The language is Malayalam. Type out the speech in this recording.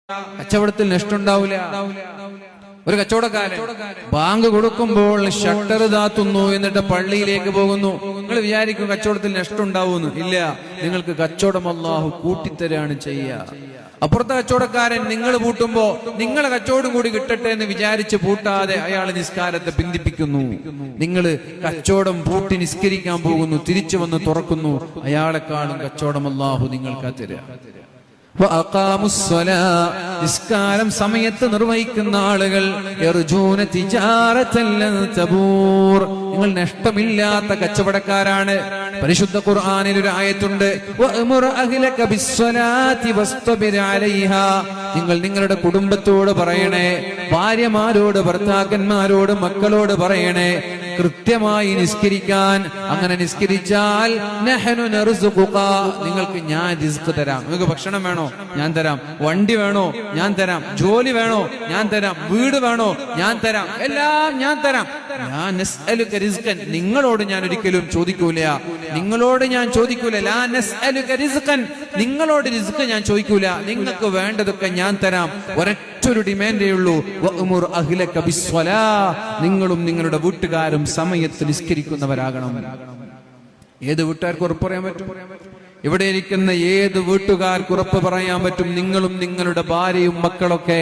കച്ചവടത്തിൽ നഷ്ടമുണ്ടാവില്ല. ഒരു കച്ചവടക്കാരൻ ബാങ്ക് കൊടുക്കുമ്പോൾ ഷട്ടർ താത്തുന്നു, എന്നിട്ട് പള്ളിയിലേക്ക് പോകുന്നു. നിങ്ങൾ വിചാരിക്കും കച്ചവടത്തിൽ നഷ്ടമുണ്ടാവുന്നു. ഇല്ല, നിങ്ങൾക്ക് കച്ചവടം അല്ലാഹു കൂട്ടിത്തരാണ് ചെയ്യുക. അപ്പുറത്തെ കച്ചവടക്കാരൻ നിങ്ങൾ പൂട്ടുമ്പോ നിങ്ങളെ കച്ചവടം കൂടി കിട്ടട്ടെ എന്ന് വിചാരിച്ച് പൂട്ടാതെ അയാൾ നിസ്കാരത്തെ ബന്ധിപ്പിക്കുന്നു. നിങ്ങൾ കച്ചവടം പൂട്ടി നിസ്കരിക്കാൻ പോകുന്നു, തിരിച്ചു വന്ന് തുറക്കുന്നു. അയാളെക്കാളും കച്ചവടം അല്ലാഹു നിങ്ങൾക്ക് തരിക. നിസ്കാരം സമയത്ത് നിർവഹിക്കുന്ന ആളുകൾ നിങ്ങൾ നഷ്ടമില്ലാത്ത കച്ചവടക്കാരാണ്. പരിശുദ്ധ ഖുർആനിൽ ഒരു ആയത്തുണ്ട്, നിങ്ങൾ നിങ്ങളുടെ കുടുംബത്തോട് പറയണേ, ഭാര്യമാരോട്, ഭർത്താക്കന്മാരോട്, മക്കളോട് പറയണേ കൃത്യമായി നിസ്കരിക്കാൻ. അങ്ങനെ നിസ്കരിച്ചാൽ നിങ്ങൾക്ക് ഞാൻ റിസ്ക് തരാം. നിങ്ങൾക്ക് ഭക്ഷണം വേണോ? ഞാൻ തരാം. വണ്ടി വേണോ? ഞാൻ തരാം. ജോലി വേണോ? ഞാൻ തരാം. വീട് വേണോ? ഞാൻ തരാം. എല്ലാം ഞാൻ തരാം. ഞാൻ നസ്അലുക റിസ്കൻ, നിങ്ങളോട് ഞാൻ ഒരിക്കലും ചോദിക്കൂല. നിങ്ങളോട് ഞാൻ ചോദിക്കൂല. ലാ നസ്അലുക റിസ്കൻ, നിങ്ങളോട് റിസ്ക് ഞാൻ ചോദിക്കൂല. നിങ്ങൾക്ക് വേണ്ടതൊക്കെ ഞാൻ തരാം. ഒരൊറ്റൊരു ഡിമാൻഡേ ഉള്ളൂ, വഅ്മുർ അഹ്ലക ബിസ്സലാ, നിങ്ങളും നിങ്ങളുടെ വീട്ടുകാരും സമയത്ത് നിസ്കരിക്കുന്നവരാകണം. ഏത് വീട്ടുകാർക്ക് ഉറപ്പ് പറയാൻ പറ്റും? ഇവിടെ ഇരിക്കുന്ന ഏത് വീട്ടുകാർക്ക് ഉറപ്പ് പറയാൻ പറ്റും? നിങ്ങളും നിങ്ങളുടെ ഭാര്യയും മക്കളൊക്കെ